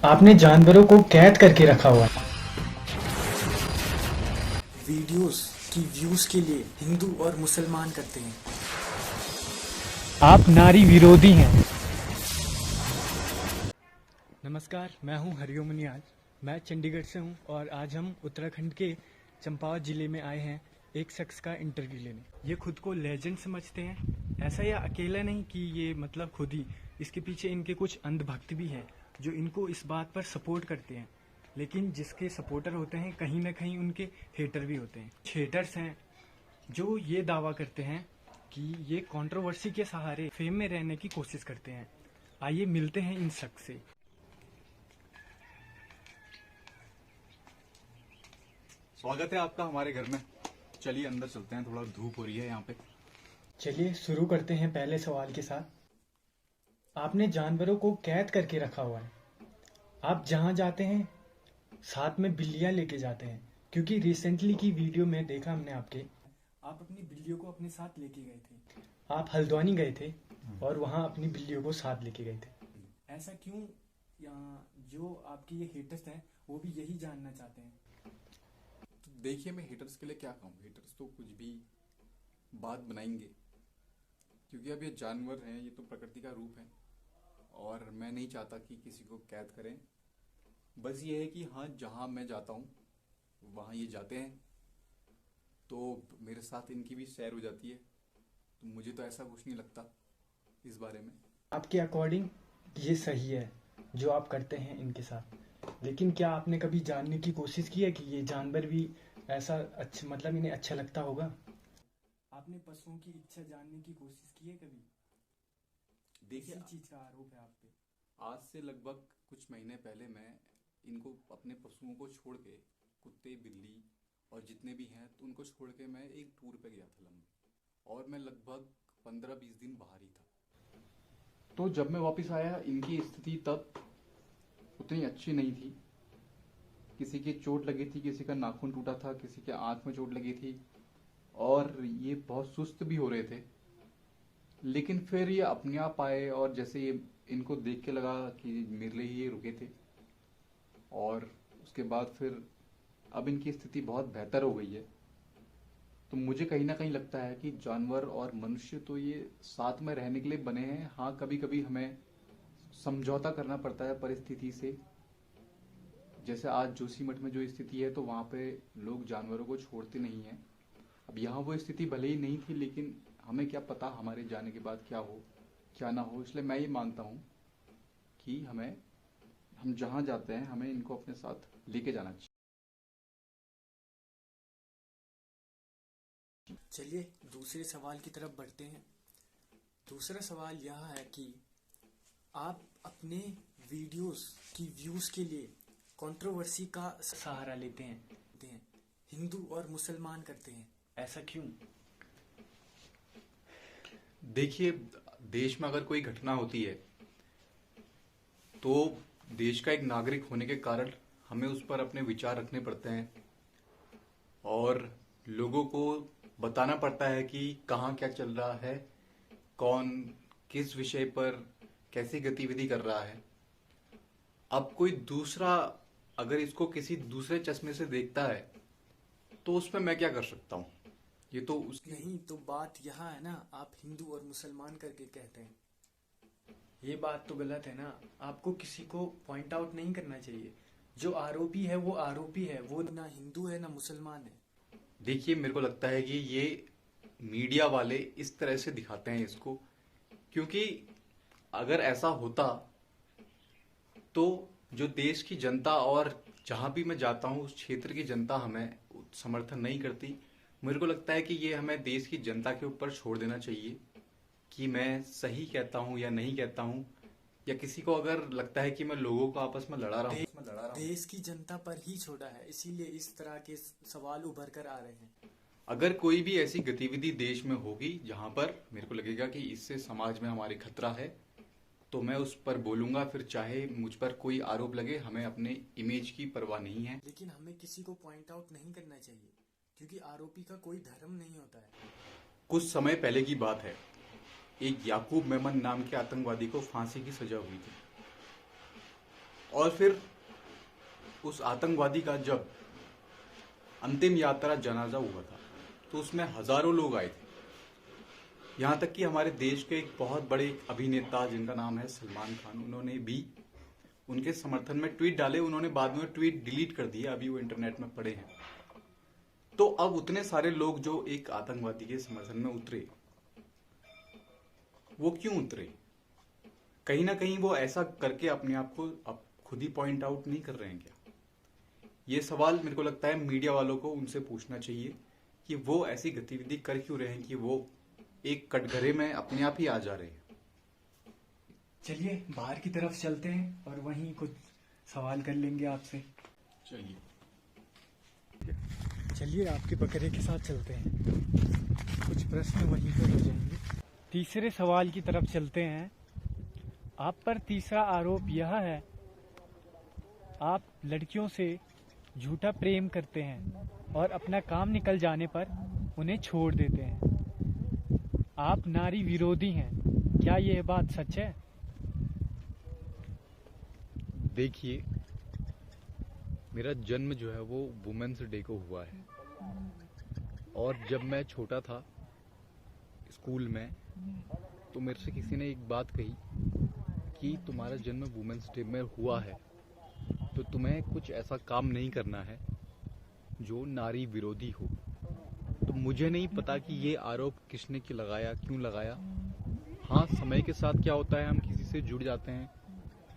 आपने जानवरों को कैद करके रखा हुआ है। वीडियोस की व्यूज के लिए हिंदू और मुसलमान करते हैं। आप नारी विरोधी हैं। नमस्कार, मैं हूं हरिओम नियाल। मैं चंडीगढ़ से हूं और आज हम उत्तराखंड के चंपावत ज़िले में आए हैं एक शख्स का इंटरव्यू लेने। ये खुद को लेजेंड समझते हैं। ऐसा यह अकेला नहीं कि ये मतलब खुद ही, इसके पीछे इनके कुछ अंधभक्त भी हैं जो इनको इस बात पर सपोर्ट करते हैं। लेकिन जिसके सपोर्टर होते हैं कहीं ना कहीं उनके हेटर भी होते हैं। हेटर्स हैं जो ये दावा करते हैं कि ये कंट्रोवर्सी के सहारे फेम में रहने की कोशिश करते हैं। आइए मिलते हैं इन शख्स से। स्वागत है आपका हमारे घर में। चलिए अंदर चलते हैं, थोड़ा धूप हो रही है यहाँ पे। चलिए शुरू करते हैं पहले सवाल के साथ। आपने जानवरों को कैद करके रखा हुआ है। आप जहां जाते हैं साथ में बिल्लियां लेके जाते हैं, क्योंकि रिसेंटली की वीडियो में देखा हमने आपके, आप अपनी बिल्लियों को अपने साथ लेके गए थे। आप हल्द्वानी गए थे और वहां अपनी बिल्लियों को साथ लेके गए थे। ऐसा क्यों? या जो आपके ये हेटर्स हैं वो भी यही जानना चाहते हैं। तो देखिए, मैं हेटर्स के लिए क्या कहूँ। हेटर्स तो कुछ भी बात बनाएंगे, क्योंकि अब ये जानवर हैं, ये तो प्रकृति का रूप है और मैं नहीं चाहता कि किसी को कैद करें। बस ये है कि हाँ, जहाँ मैं जाता हूँ वहाँ ये जाते हैं, तो मेरे साथ इनकी भी सैर हो जाती है। तो मुझे तो ऐसा कुछ नहीं लगता इस बारे में। आपके अकॉर्डिंग ये सही है जो आप करते हैं इनके साथ, लेकिन क्या आपने कभी जानने की कोशिश की है कि ये जानवर भी ऐसा अच्छा, मतलब इन्हें अच्छा लगता होगा? आपने पशुओं की इच्छा जानने की कोशिश की है कभी? देखिए, इसी चीज का आरोप है आप पे। आज से लगभग कुछ महीने पहले मैं इनको अपने पशुओं को छोड़ के, कुत्ते बिल्ली और जितने भी हैं, तो उनको छोड़ के मैं एक टूर पे गया था लंबे, और मैं लगभग 15-20 दिन बाहर ही था। तो जब मैं वापस आया, इनकी स्थिति तब उतनी अच्छी नहीं थी। किसी की चोट लगी थी, किसी का नाखून टूटा था, किसी के आंख में चोट लगी थी और ये बहुत सुस्त भी हो रहे थे। लेकिन फिर ये अपने आप आए और जैसे ये इनको देख के लगा कि मेरे लिए ये रुके थे, और उसके बाद फिर अब इनकी स्थिति बहुत बेहतर हो गई है। तो मुझे कहीं ना कहीं लगता है कि जानवर और मनुष्य तो ये साथ में रहने के लिए बने हैं। हाँ, कभी कभी हमें समझौता करना पड़ता है परिस्थिति से। जैसे आज जोशीमठ में जो स्थिति है, तो वहाँ पे लोग जानवरों को छोड़ते नहीं हैं। अब यहाँ वो स्थिति भले ही नहीं थी, लेकिन हमें क्या पता हमारे जाने के बाद क्या हो क्या ना हो। इसलिए मैं ये मानता हूँ कि हम जहाँ जाते हैं हमें इनको अपने साथ लेके जाना चाहिए। चलिए दूसरे सवाल की तरफ बढ़ते हैं। दूसरा सवाल यह है कि आप अपने वीडियोस की व्यूज के लिए कंट्रोवर्सी का सहारा लेते हैं। हिंदू और मुसलमान करते हैं। ऐसा क्यों? देखिए, देश में अगर कोई घटना होती है तो देश का एक नागरिक होने के कारण हमें उस पर अपने विचार रखने पड़ते हैं और लोगों को बताना पड़ता है कि कहाँ क्या चल रहा है, कौन किस विषय पर कैसी गतिविधि कर रहा है। अब कोई दूसरा अगर इसको किसी दूसरे चश्मे से देखता है तो उसमें मैं क्या कर सकता हूँ? ये तो नहीं, तो बात यहाँ है ना, आप हिंदू और मुसलमान करके कहते हैं। ये बात तो गलत है ना। आपको किसी को पॉइंट आउट नहीं करना चाहिए। जो आरोपी है वो आरोपी है, वो ना हिंदू है ना मुसलमान है। देखिए, मेरे को लगता है कि ये मीडिया वाले इस तरह से दिखाते हैं इसको, क्योंकि अगर ऐसा होता तो जो देश की जनता और जहां भी मैं जाता हूं उस क्षेत्र की जनता हमें समर्थन नहीं करती। मेरे को लगता है कि ये हमें देश की जनता के ऊपर छोड़ देना चाहिए कि मैं सही कहता हूं या नहीं कहता हूं, या किसी को अगर लगता है कि मैं लोगों को आपस में लड़ा रहा हूं। देश की जनता पर ही छोड़ा है, इसीलिए इस तरह के सवाल उभर कर आ रहे हैं। अगर कोई भी ऐसी गतिविधि देश में होगी जहां पर मेरे को लगेगा कि इससे समाज में हमारे खतरा है, तो मैं उस पर बोलूंगा। फिर चाहे मुझ पर कोई आरोप लगे, हमें अपने इमेज की परवाह नहीं है। लेकिन हमें किसी को पॉइंट आउट नहीं करना चाहिए, क्योंकि आरोपी का कोई धर्म नहीं होता है। कुछ समय पहले की बात है, एक याकूब मेमन नाम के आतंकवादी को फांसी की सजा हुई थी और फिर उस आतंकवादी का जब अंतिम यात्रा जनाजा हुआ था तो उसमें हजारों लोग आए थे। यहाँ तक कि हमारे देश के एक बहुत बड़े अभिनेता जिनका नाम है सलमान खान, उन्होंने भी उनके समर्थन में ट्वीट डाले। उन्होंने बाद में ट्वीट डिलीट कर दिए, अभी वो इंटरनेट में पड़े हैं। तो अब उतने सारे लोग जो एक आतंकवादी के समर्थन में उतरे, वो क्यों उतरे? कहीं ना कहीं वो ऐसा करके अपने आप को अब खुद ही पॉइंट आउट नहीं कर रहे हैं क्या? ये सवाल मेरे को लगता है मीडिया वालों को उनसे पूछना चाहिए कि वो ऐसी गतिविधि कर क्यों रहे हैं कि वो एक कटघरे में अपने आप ही आ जा रहे हैं। चलिए बाहर की तरफ चलते हैं और वहीं कुछ सवाल कर लेंगे आपसे। चलिए चलिए आपके बकरे के साथ चलते हैं, कुछ प्रश्न वहीं पर हो जाएंगे। तीसरे सवाल की तरफ चलते हैं। आप पर तीसरा आरोप यह है, आप लड़कियों से झूठा प्रेम करते हैं और अपना काम निकल जाने पर उन्हें छोड़ देते हैं। आप नारी विरोधी हैं, क्या यह बात सच है? देखिए, मेरा जन्म जो है वो वुमेन्स डे को हुआ है, और जब मैं छोटा था स्कूल में तो मेरे से किसी ने एक बात कही कि तुम्हारा जन्म वुमेन्स डे में हुआ है तो तुम्हें कुछ ऐसा काम नहीं करना है जो नारी विरोधी हो। तो मुझे नहीं पता कि ये आरोप किसने की लगाया, क्यों लगाया। हाँ, समय के साथ क्या होता है, हम किसी से जुड़ जाते हैं,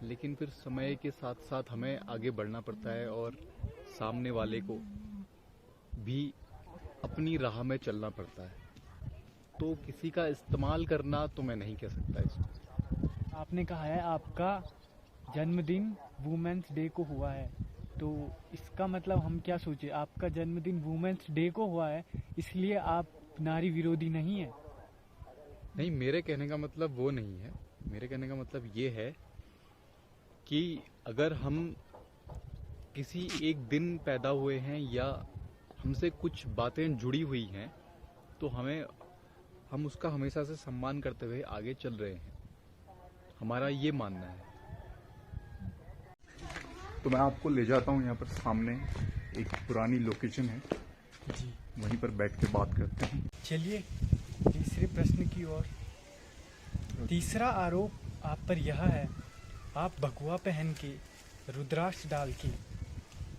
लेकिन फिर समय के साथ साथ हमें आगे बढ़ना पड़ता है और सामने वाले को भी अपनी राह में चलना पड़ता है। तो किसी का इस्तेमाल करना तो मैं नहीं कह सकता इसको। आपने कहा है आपका जन्मदिन वुमेन्स डे को हुआ है, तो इसका मतलब हम क्या सोचे, आपका जन्मदिन वुमेन्स डे को हुआ है इसलिए आप नारी विरोधी नहीं है? नहीं, मेरे कहने का मतलब वो नहीं है। मेरे कहने का मतलब ये है कि अगर हम किसी एक दिन पैदा हुए हैं या हमसे कुछ बातें जुड़ी हुई हैं तो हम उसका हमेशा से सम्मान करते हुए आगे चल रहे हैं, हमारा ये मानना है। तो मैं आपको ले जाता हूँ, यहाँ पर सामने एक पुरानी लोकेशन है जी, वहीं पर बैठ के बात करते हैं। चलिए तीसरे प्रश्न की ओर। तीसरा आरोप आप पर यह है, आप भगवा पहन के, रुद्राक्ष डाल के,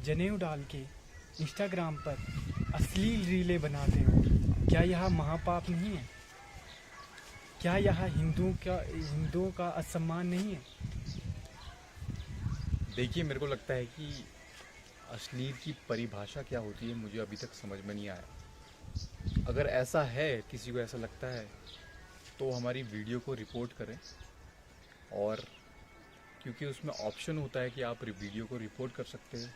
जनेऊ डाल के इंस्टाग्राम पर अश्लील रीलें बनाते हो। क्या यह महापाप नहीं है? क्या यह हिंदुओं का असम्मान नहीं है? देखिए, मेरे को लगता है कि अश्लील की परिभाषा क्या होती है मुझे अभी तक समझ में नहीं आया। अगर ऐसा है, किसी को ऐसा लगता है तो हमारी वीडियो को रिपोर्ट करें, और क्योंकि उसमें ऑप्शन होता है कि आप वीडियो को रिपोर्ट कर सकते हैं।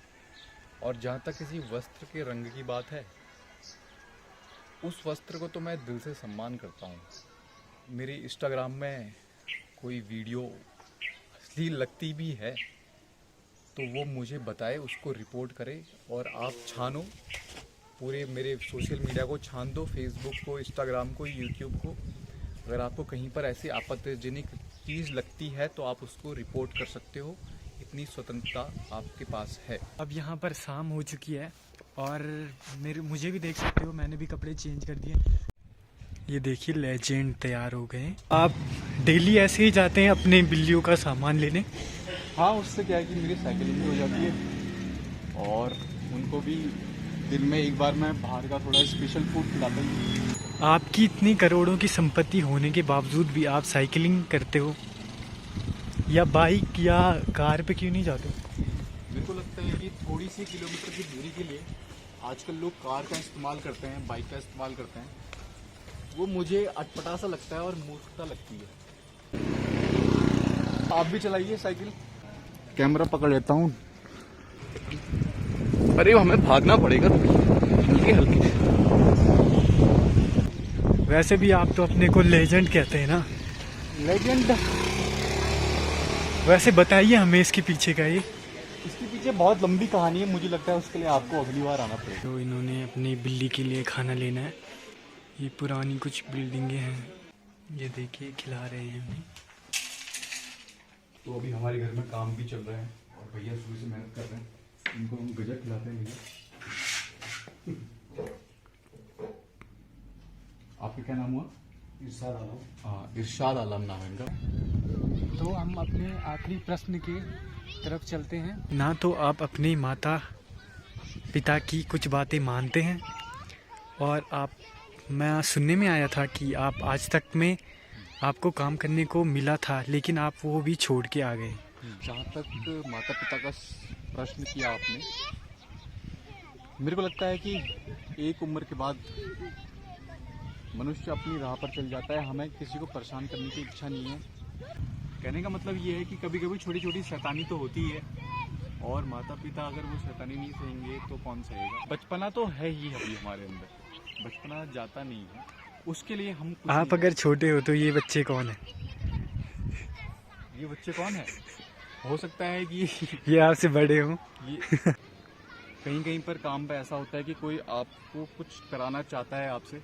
और जहाँ तक किसी वस्त्र के रंग की बात है, उस वस्त्र को तो मैं दिल से सम्मान करता हूँ। मेरे इंस्टाग्राम में कोई वीडियो अश्लील लगती भी है तो वो मुझे बताए, उसको रिपोर्ट करे, और आप छानो, पूरे मेरे सोशल मीडिया को छान दो, फेसबुक को, इंस्टाग्राम को, यूट्यूब को। अगर आपको कहीं पर ऐसी आपत्तिजनक चीज़ लगती है तो आप उसको रिपोर्ट कर सकते हो, इतनी स्वतंत्रता आपके पास है। अब यहाँ पर शाम हो चुकी है और मुझे भी देख सकते हो, मैंने भी कपड़े चेंज कर दिए। ये देखिए लेजेंड तैयार हो गए। आप डेली ऐसे ही जाते हैं अपने बिल्लियों का सामान लेने? हाँ, उससे क्या है कि मेरी साइकिलिंग भी हो जाती है और उनको भी दिन में एक बार मैं बाहर का थोड़ा स्पेशल फूड खिलाता हूँ। आपकी इतनी करोड़ों की संपत्ति होने के बावजूद भी आप साइकिलिंग करते हो, या बाइक या कार पे क्यों नहीं जाते? मेरे को लगता है कि थोड़ी सी किलोमीटर की दूरी के लिए आजकल लोग कार का इस्तेमाल करते हैं, बाइक का इस्तेमाल करते हैं। वो मुझे अटपटा सा लगता है और मूर्खता लगती है। आप भी चलाइए साइकिल। कैमरा पकड़ लेता हूँ। अरे हमें भागना पड़ेगा, हल्के हल्के। वैसे भी आप तो अपने को लेजेंड कहते हैं ना? लेजेंड। वैसे बताइए हमें इसके पीछे का इसके पीछे बहुत लंबी कहानी है, मुझे लगता है उसके लिए आपको अगली बार आना पड़ेगा। तो इन्होंने अपनी बिल्ली के लिए खाना लेना है। ये पुरानी कुछ बिल्डिंगें हैं, ये देखिए खिला रहे हैं हमें। तो अभी हमारे घर में काम भी चल रहा है और भैया शुरू से मेहनत कर रहे हैं, इनको हम गजक खिलाते हैं भैया। आपका क्या नाम हुआ? इरशाद आलम। हाँ, इरशाद आलम नाम है इनका। तो हम अपने आखिरी प्रश्न की तरफ चलते हैं। ना तो आप अपने माता पिता की कुछ बातें मानते हैं, और मैं सुनने में आया था कि आप आज तक में आपको काम करने को मिला था, लेकिन आप वो भी छोड़ के आ गए। जहाँ तक माता पिता का प्रश्न किया आपने, मेरे को लगता है कि एक उम्र के बाद मनुष्य अपनी राह पर चल जाता है। हमें किसी को परेशान करने की इच्छा नहीं है। कहने का मतलब ये है कि कभी कभी छोटी छोटी शैतानी तो होती है, और माता पिता अगर वो शैतानी नहीं सहेंगे तो कौन सहेगा। बचपना तो है ही अभी हमारे अंदर, बचपना जाता नहीं है, उसके लिए हम आप अगर छोटे हो तो ये बच्चे कौन है? ये बच्चे कौन है? हो सकता है कि ये आपसे बड़े हों। ये कहीं कहीं पर काम पे ऐसा होता है कि कोई आपको कुछ कराना चाहता है आपसे,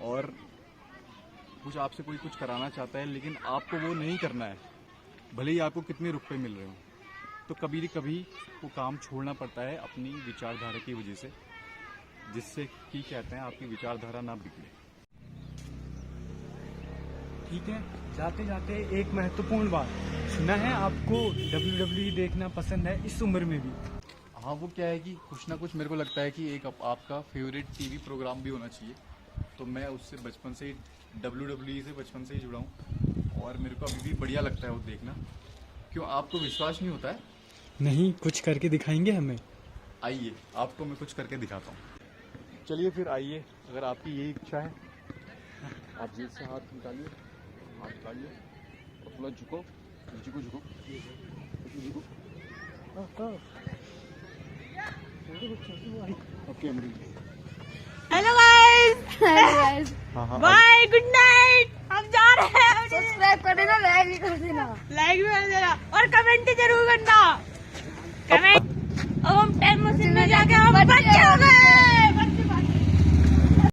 और कुछ आपसे कोई कुछ कराना चाहता है, लेकिन आपको वो नहीं करना है, भले ही आपको कितने रुपए मिल रहे हो। तो कभी न कभी वो काम छोड़ना पड़ता है अपनी विचारधारा की वजह से, जिससे कि कहते हैं आपकी विचारधारा ना बिगड़े। ठीक है, जाते जाते एक महत्वपूर्ण बात, सुना है आपको WWE देखना पसंद है इस उम्र में भी। हाँ, वो क्या है कि कुछ ना कुछ मेरे को लगता है कि एक आपका फेवरेट टीवी प्रोग्राम भी होना चाहिए। तो मैं उससे बचपन से ही WWE से बचपन से ही जुड़ा हूँ, और मेरे को अभी भी बढ़िया लगता है वो देखना। क्यों, आपको विश्वास नहीं होता है? नहीं, कुछ करके दिखाएंगे हमें। आइए, आपको मैं कुछ करके दिखाता हूँ। चलिए फिर आइए, अगर आपकी यही इच्छा है। आप जेब से हाथ निकालिए, हाथ निकालिए और थोड़ा झुको, नीचे को झुको, झुको। ओके अमरीक। Hello guys. हाँ हाँ, बाय, गुड नाइट। हम जा रहे हैं। सब्सक्राइब कर देना, लाइक भी कर देना। लाइक भी कर देना और कमेंट जरूर करना। कमेंट। अब हम टाइम मशीन में जाके हम बच्चे हो गए।